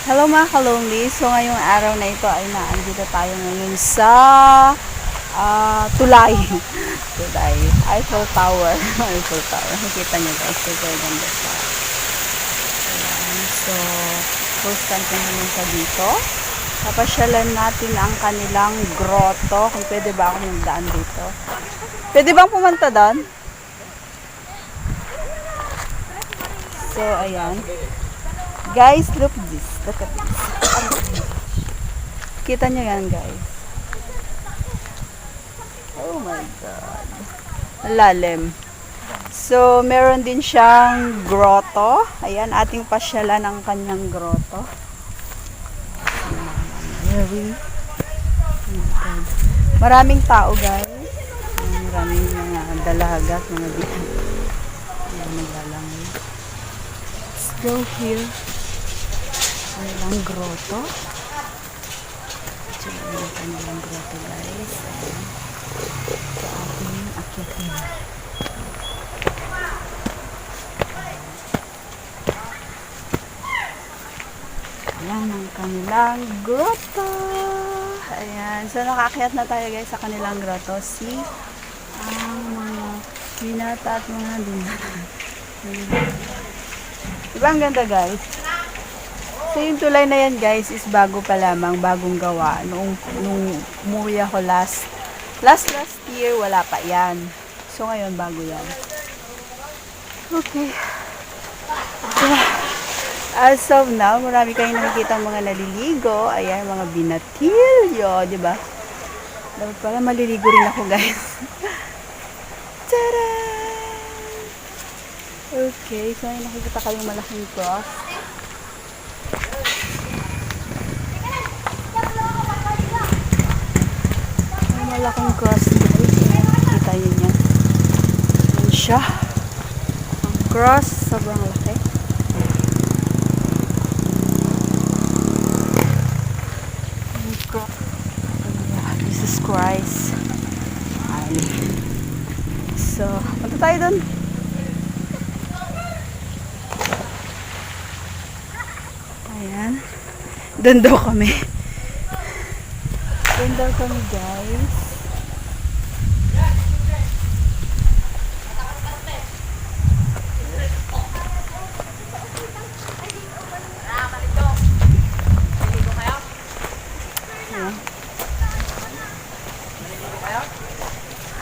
Hello mga kalongli. So ngayong araw na ito ay naandito tayo ngayon sa Tulay. Tulay. Eiffel Tower. Eiffel Tower. Nakikita nyo guys. Super ganda siya. Ayan. So, first time ko naman dito. Papasyalan natin ang kanilang grotto. Kung pwede ba ako magdaan dito. Pwede bang pumunta doon? So, ayan. Guys, look this. Look at this. Kita nyo yan, guys. Oh my God. Lalim. So, meron din siyang grotto. Ayan, ating pasyalan ang kanyang grotto. Very maraming tao, guys. Maraming mga dalaga, mga bihan. Ayan, naglalangoy. Let's go here. Kanilang grotto. Ito yung kanilang grotto, guys. Ito ating akyatin. Ayan ang kanilang grotto. Ayan. So, nakaakyat na tayo, guys, sa kanilang grotto. See? Ang mga binata at mga binata. Diba ang ganda, guys? So, yung tulay na yan, guys, is bago pa lamang, bagong gawa. Nung umuwi ako last year, wala pa yan. So, ngayon, bago yan. Okay. So, as of now, marami kayong nakikita mga naliligo. Ayan, mga binatilyo, di ba? Dapat pala maliligo rin ako, guys. Tada! Okay, so, nakikita kayong malaking cross. Malaking cross, guys. Kita nyo yan. Yan siya. Ang cross, sobrang laki. Ang cross. Jesus Christ. Ay. So, punta tayo dun. Ayan. Dun daw kami. Dun daw kami, guys.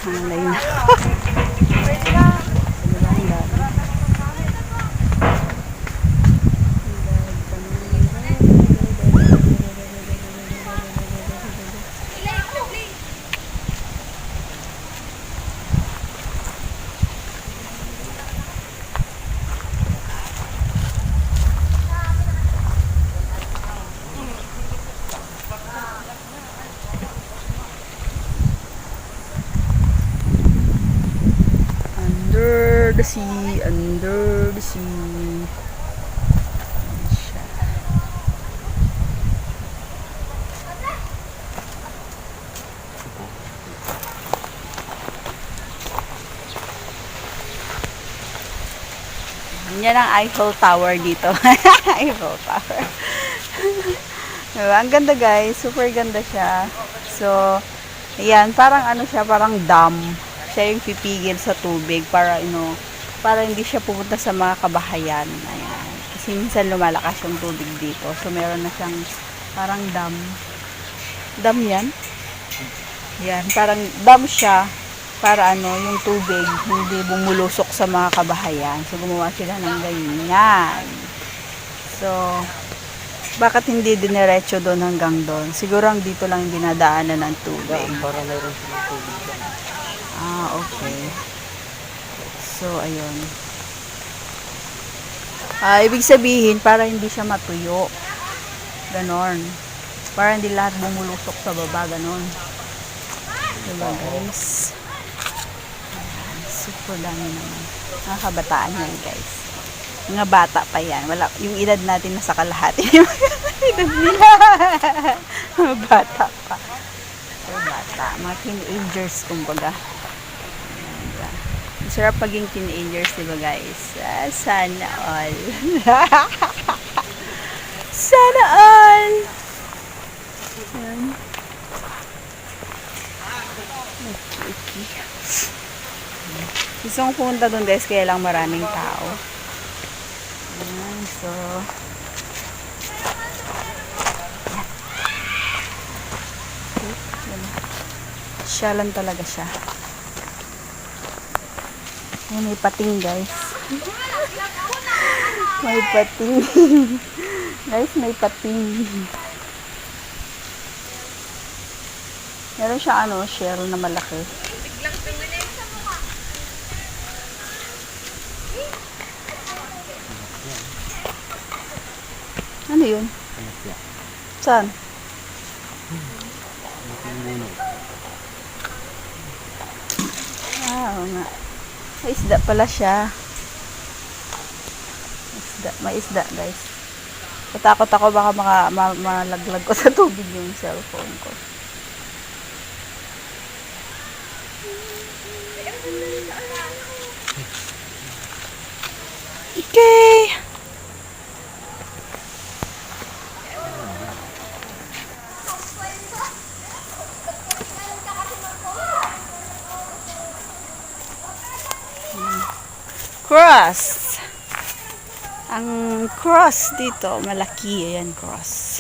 Halay na. Under the sea, under the sea. Ayan siya. Yan ang Eiffel Tower dito. Eiffel Tower. Diba? Ang ganda, guys. Super ganda siya. So, ayan, parang ano siya, parang dam. Siya yung pipigil sa tubig para para hindi siya pupunta sa mga kabahayan. Ayan. Kasi minsan lumalakas yung tubig dito. So meron na siyang parang dam. Dam yan? Yan, parang dam siya para yung tubig hindi bumulusok sa mga kabahayan. So gumawa sila ng ganyan. So bakit hindi diniretso doon hanggang doon? Siguro ang dito lang dinadaanan ng tubig. Para mayroon silang tubig. Okay. So, ayun. Ibig sabihin, para hindi siya matuyo. Ganon. Para hindi lahat bumulusok sa baba. Ganon. Diba, guys? Super dami naman. Mga kabataan yan, guys. Mga bata pa yan. Wala, yung edad natin nasa kalahati. Edad nila. Mga bata pa. So, bata. Mga teenagers, kumbaga. Sarap paging teenagers, diba guys? Sana all. Sana all! Ayan. Okay. Gusto kong pumunta doon guys, kaya lang maraming tao. Ayan, so... Siya lang talaga siya. Ayan, may pating guys. May pating. Guys, may pating. Meron siya shell na malaki. Ano yun? Saan? Oo nga. May isda pala siya. May isda guys. Natakot ako baka malaglag ko sa tubig yung cellphone ko. Okay. Cross. Ang cross dito, malaki. Ayan, cross.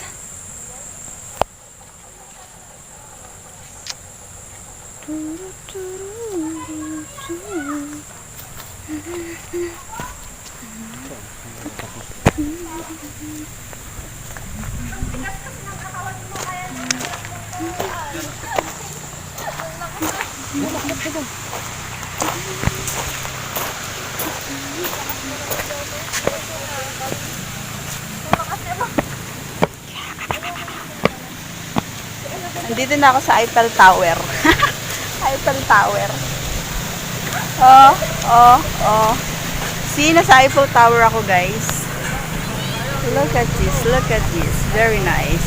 Nandito na ako sa Eiffel Tower. Eiffel Tower. Oh. See, nasa Eiffel Tower ako, guys. Look at this. Look at this. Very nice.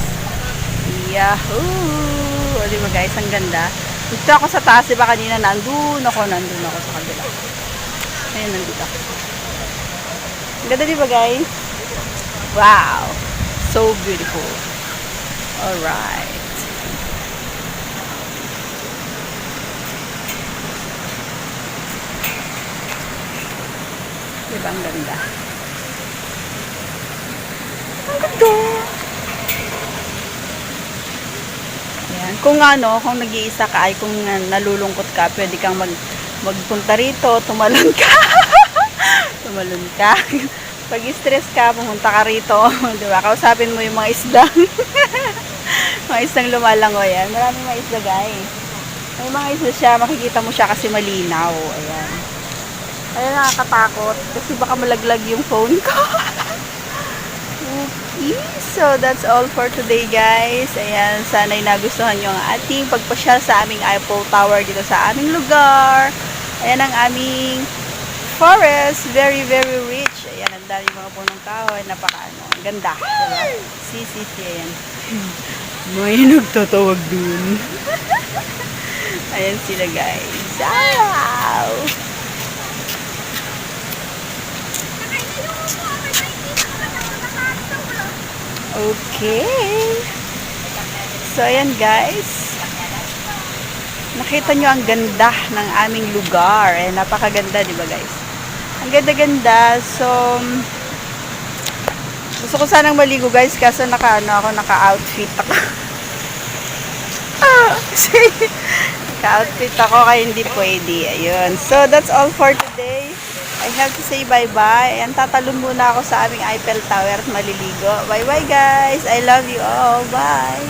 Yahoo! O, diba, guys? Ang ganda. Dito ako sa taas. Diba, kanina nandun ako sa kabila. Ayun, nandito ako. Ang ganda, diba, guys? Wow! So beautiful. Alright. Diba, ang ganda? Ang ganda! Ayan. Kung nag-iisa ka, ay kung nalulungkot ka, pwede kang magpunta rito, tumalon ka. Tumalon ka. Pag stress ka, pumunta ka rito. Diba? Kausapin mo yung mga isda. Mga isdang lumalango yan. Maraming mga isda, guys. May mga isda siya, makikita mo siya kasi malinaw. Ayan. Kaya nakakatakot kasi baka malaglag yung phone ko. Okay, so that's all for today, guys. Ayan, sana'y nagustuhan nyo ang ating pagpasyal sa aming Eiffel Tower dito sa aming lugar. Ayan ang aming forest, very very rich. Ayan, ang dami mga punong kahoy, ang ganda, diba? Si, ayan. May nagtatawag dun. Ayan sila, guys. Wow! Okay. So, ayan, guys. Nakita nyo ang ganda ng aming lugar. Eh, napakaganda, di ba, guys? Ang ganda-ganda. So, gusto ko sanang maligo, guys, kasi naka-outfit ako. Naka-outfit ako, kaya hindi pwede. Ayun. So, that's all for today. I have to say bye-bye. Ayan, tatalon muna ako sa aming Eiffel Tower at maliligo. Bye-bye, guys. I love you all. Bye.